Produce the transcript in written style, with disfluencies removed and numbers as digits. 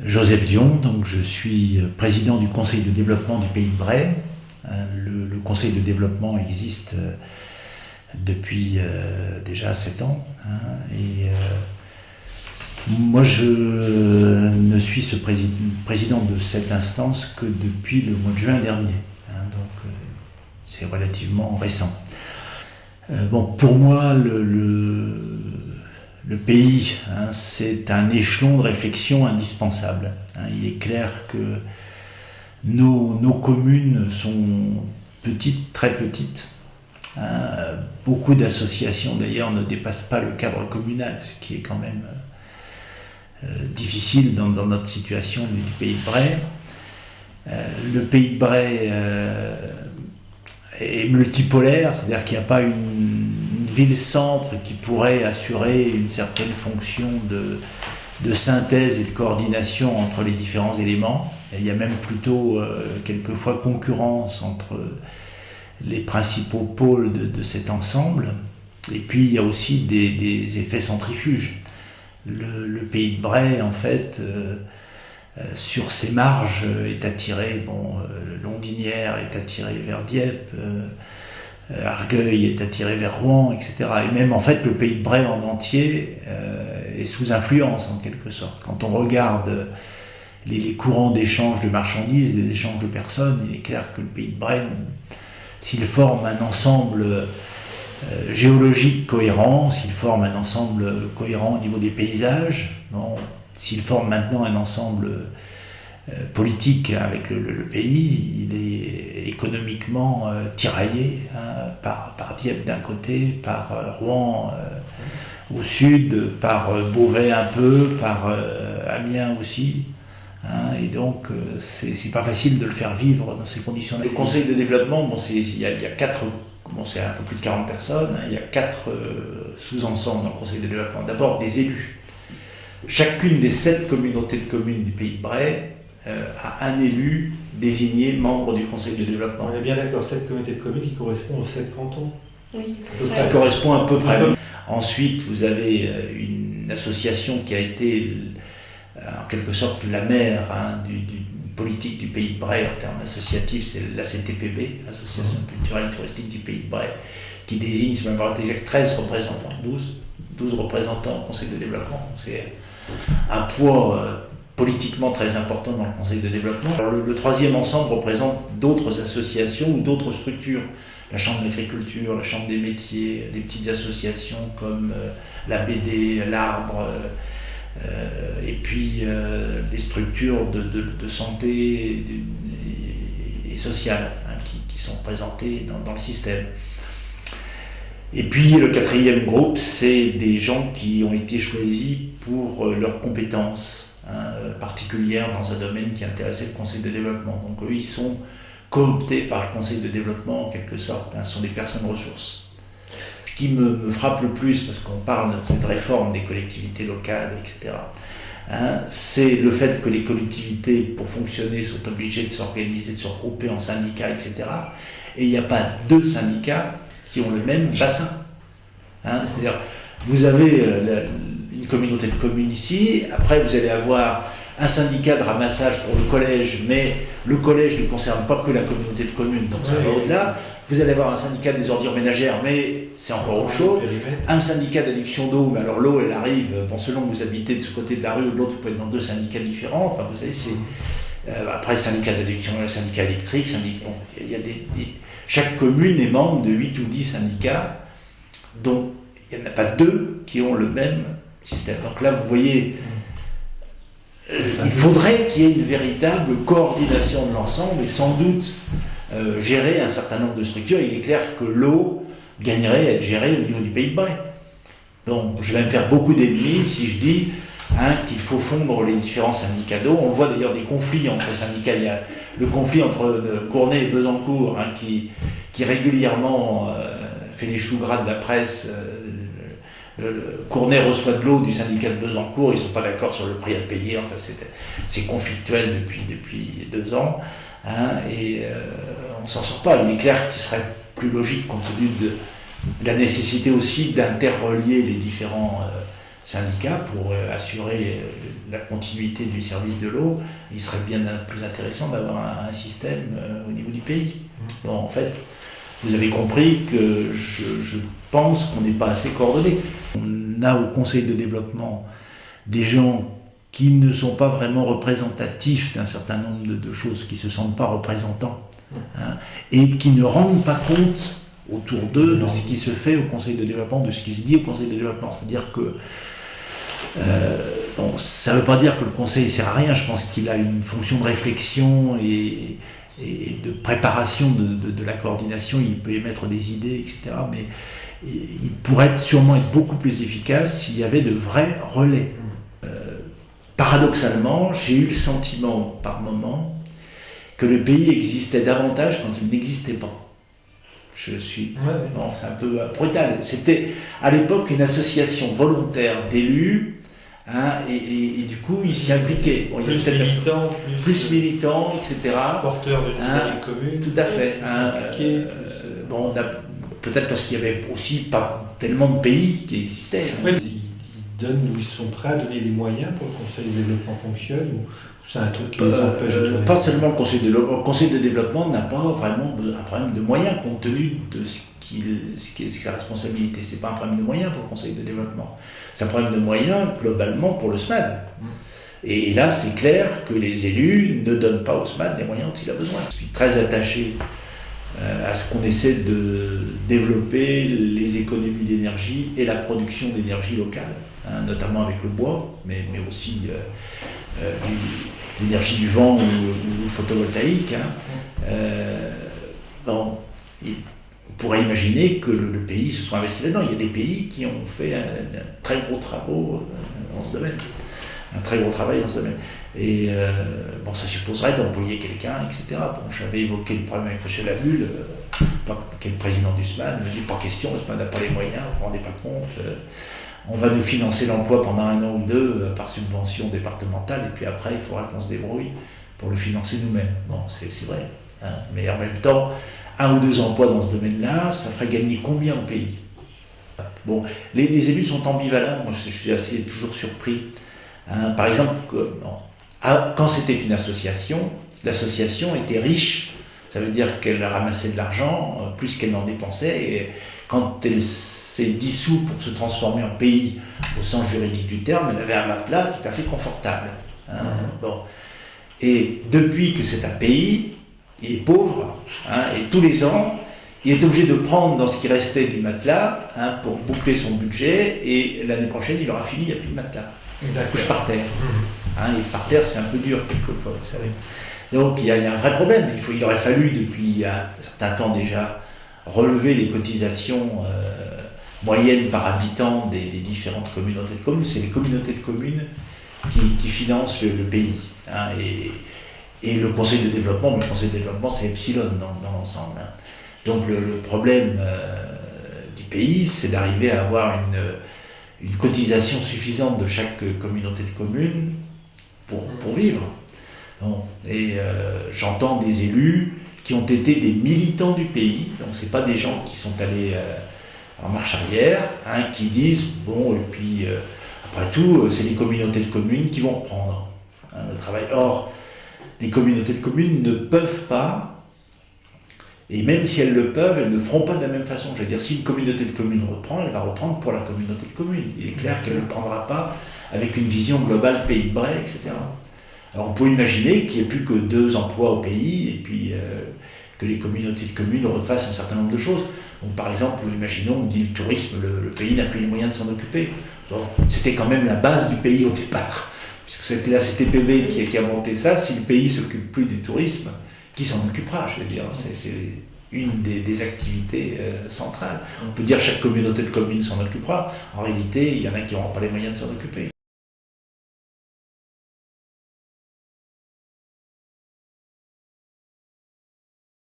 Joseph Dion, donc je suis président du Conseil de développement du Pays de Bray. Le Conseil de développement existe depuis déjà 7 ans. Moi, je ne suis ce président de cette instance que depuis le mois de juin dernier. Donc, c'est relativement récent. Pour moi, le pays, c'est un échelon de réflexion indispensable. Il est clair que nos communes sont petites, très petites. Beaucoup d'associations d'ailleurs ne dépassent pas le cadre communal, ce qui est quand même difficile dans notre situation du Pays de Bray. Le Pays de Bray est multipolaire, c'est-à-dire qu'il n'y a pas une ville-centre qui pourrait assurer une certaine fonction de synthèse et de coordination entre les différents éléments. Et il y a même plutôt quelquefois concurrence entre les principaux pôles de cet ensemble. Et puis il y a aussi des effets centrifuges. Le Pays de Bray, en fait, sur ses marges, est attiré, Londinière est attiré vers Dieppe, Argueil est attiré vers Rouen, etc. Et même en fait le Pays de Bray en entier est sous influence en quelque sorte. Quand on regarde les courants d'échange de marchandises, des échanges de personnes, il est clair que le Pays de Bray, s'il forme un ensemble géologique cohérent, s'il forme un ensemble cohérent au niveau des paysages, s'il forme maintenant un ensemble politique avec le pays, il est économiquement tiraillé par Dieppe d'un côté, par Rouen au sud, par Beauvais un peu, par Amiens aussi. Et donc c'est pas facile de le faire vivre dans ces conditions-là. Le conseil de développement, il y a 4, c'est un peu plus de 40 personnes, il y a 4 sous-ensembles dans le conseil de développement. D'abord des élus. Chacune des 7 communautés de communes du Pays de Bray a un élu désigné membre du conseil de développement. On est bien d'accord, 7 communautés de communes qui correspondent aux 7 cantons. Oui. Ça correspond à peu près. Ensuite, vous avez une association qui a été en quelque sorte la mère du politique du Pays de Bray en termes associatifs, c'est l'ACTPB, Association culturelle et touristique du Pays de Bray, qui désigne, si je me rappelle exact, 13 représentants, 12 représentants au conseil de développement. C'est un poids politiquement très important dans le conseil de développement. Alors, le troisième ensemble représente d'autres associations ou d'autres structures. La chambre d'agriculture, la chambre des métiers, des petites associations comme la BD, l'Arbre, et puis les structures de santé et sociales qui sont présentées dans le système. Et puis le 4e groupe, c'est des gens qui ont été choisis pour leurs compétences particulières dans un domaine qui intéressait le conseil de développement. Donc eux, ils sont cooptés par le conseil de développement en quelque sorte. Ce sont des personnes ressources. Ce qui me frappe le plus, parce qu'on parle de cette réforme des collectivités locales, etc., c'est le fait que les collectivités, pour fonctionner, sont obligées de s'organiser, de se regrouper en syndicats, etc. Et il n'y a pas 2 syndicats qui ont le même bassin. C'est-à-dire, vous avez une communauté de communes ici, après vous allez avoir un syndicat de ramassage pour le collège, mais le collège ne concerne pas que la communauté de communes, donc ça va au-delà. Vous allez avoir un syndicat des ordures ménagères, mais c'est encore autre chose. Un syndicat d'adduction d'eau, mais alors l'eau, elle arrive, selon que vous habitez de ce côté de la rue ou de l'autre, vous pouvez être dans 2 syndicats différents. Enfin, vous savez, c'est... après, syndicat d'adduction, syndicat électrique, il y a chaque commune est membre de 8 ou 10 syndicats, dont il n'y en a pas 2 qui ont le même système. Donc là, vous voyez, il faudrait qu'il y ait une véritable coordination de l'ensemble et sans doute gérer un certain nombre de structures. Il est clair que l'eau gagnerait à être gérée au niveau du Pays de Bray. Donc je vais me faire beaucoup d'ennemis si je dis qu'il faut fondre les différents syndicats d'eau. On voit d'ailleurs des conflits entre syndicats. Il y a le conflit entre Cournay et Besancourt qui régulièrement fait les choux gras de la presse. Cournay reçoit de l'eau du syndicat de Besancourt, ils ne sont pas d'accord sur le prix à payer, enfin c'est conflictuel depuis 2 ans, et on ne s'en sort pas. Il est clair qu'il serait plus logique, compte tenu de la nécessité aussi d'interrelier les différents syndicats pour assurer la continuité du service de l'eau, il serait bien plus intéressant d'avoir un système au niveau du pays. Bon, en fait, vous avez compris que je pense qu'on n'est pas assez coordonnés. On a au Conseil de développement des gens qui ne sont pas vraiment représentatifs d'un certain nombre de choses, qui ne se sentent pas représentants, hein, et qui ne rendent pas compte autour d'eux de ce qui se fait au Conseil de développement, de ce qui se dit au Conseil de développement. C'est-à-dire que bon, ça ne veut pas dire que le Conseil ne sert à rien, je pense qu'il a une fonction de réflexion et de préparation de la coordination, il peut émettre des idées, etc. Mais il pourrait sûrement être beaucoup plus efficace s'il y avait de vrais relais. Paradoxalement, j'ai eu le sentiment par moment que le pays existait davantage quand il n'existait pas. Je suis... Bon, c'est un peu brutal. C'était à l'époque une association volontaire d'élus, hein, et du coup ils s'y impliquaient. Bon, plus militants, etc. Porteurs d'une idée commune. Tout à fait. Bon, peut-être parce qu'il n'y avait aussi pas tellement de pays qui existaient. Ouais, ils sont prêts à donner les moyens pour que le Conseil de développement fonctionne, ou c'est un truc qui les empêche de pas seulement le Conseil de développement. Le Conseil de développement n'a pas vraiment un problème de moyens compte tenu de ce qui est sa responsabilité. Ce n'est pas un problème de moyens pour le Conseil de développement. C'est un problème de moyens globalement pour le SMAD. Et là, c'est clair que les élus ne donnent pas au SMAD les moyens dont il a besoin. Je suis très attaché à ce qu'on essaie de développer les économies d'énergie et la production d'énergie locale, hein, notamment avec le bois, mais aussi l'énergie du vent ou le photovoltaïque. Hein. Bon, on pourrait imaginer que le pays se soit investi là-dedans. Il y a des pays qui ont fait un très gros travaux dans ce domaine. Un très gros travail dans ce domaine. Et bon, ça supposerait d'employer quelqu'un, etc. Bon, j'avais évoqué le problème avec M. Labulle, qui est le président du SMAD. Il me dit pas question, le SMAD n'a pas les moyens, vous ne vous rendez pas compte. On va nous financer l'emploi pendant 1 an ou 2 par subvention départementale, et puis après, il faudra qu'on se débrouille pour le financer nous-mêmes. Bon, c'est vrai. Hein. Mais en même temps, 1 ou 2 emplois dans ce domaine-là, ça ferait gagner combien au pays? Bon, les élus sont ambivalents. Moi, je suis toujours surpris. Hein. Par exemple, quand c'était une association, l'association était riche, ça veut dire qu'elle ramassait de l'argent, plus qu'elle n'en dépensait, et quand elle s'est dissoute pour se transformer en pays, au sens juridique du terme, elle avait un matelas tout à fait confortable. Hein. Bon. Et depuis que c'est un pays, il est pauvre, hein, et tous les ans, il est obligé de prendre dans ce qui restait du matelas, hein, pour boucler son budget, et l'année prochaine, il aura fini, il n'y a plus de matelas. Il couche par terre. Hein, et par terre, c'est un peu dur quelquefois, vous savez. Donc il y a un vrai problème. Il aurait fallu, depuis un certain temps déjà, relever les cotisations moyennes par habitant des différentes communautés de communes. C'est les communautés de communes qui financent le pays. Hein, et le Conseil de développement, c'est epsilon dans l'ensemble. Hein. Donc le problème du pays, c'est d'arriver à avoir une cotisation suffisante de chaque communauté de communes pour vivre. Bon. Et j'entends des élus qui ont été des militants du pays, donc ce n'est pas des gens qui sont allés en marche arrière, hein, qui disent, bon, et puis après tout, c'est les communautés de communes qui vont reprendre, hein, le travail. Or, les communautés de communes ne peuvent pas, et même si elles le peuvent, elles ne feront pas de la même façon. Je veux dire, si une communauté de communes reprend, elle va reprendre pour la communauté de communes. Il est clair qu'elle ne le prendra pas avec une vision globale pays de Bray, etc. Alors on peut imaginer qu'il n'y ait plus que 2 emplois au pays, et puis que les communautés de communes refassent un certain nombre de choses. Donc, par exemple, imaginons, on dit le tourisme, le pays n'a plus les moyens de s'en occuper. Bon, c'était quand même la base du pays au départ, puisque c'était la CTPB qui a monté ça. Si le pays ne s'occupe plus du tourisme, qui s'en occupera? Je veux dire, c'est une des activités centrales. On peut dire que chaque communauté de communes s'en occupera. En réalité, il y en a qui n'auront pas les moyens de s'en occuper.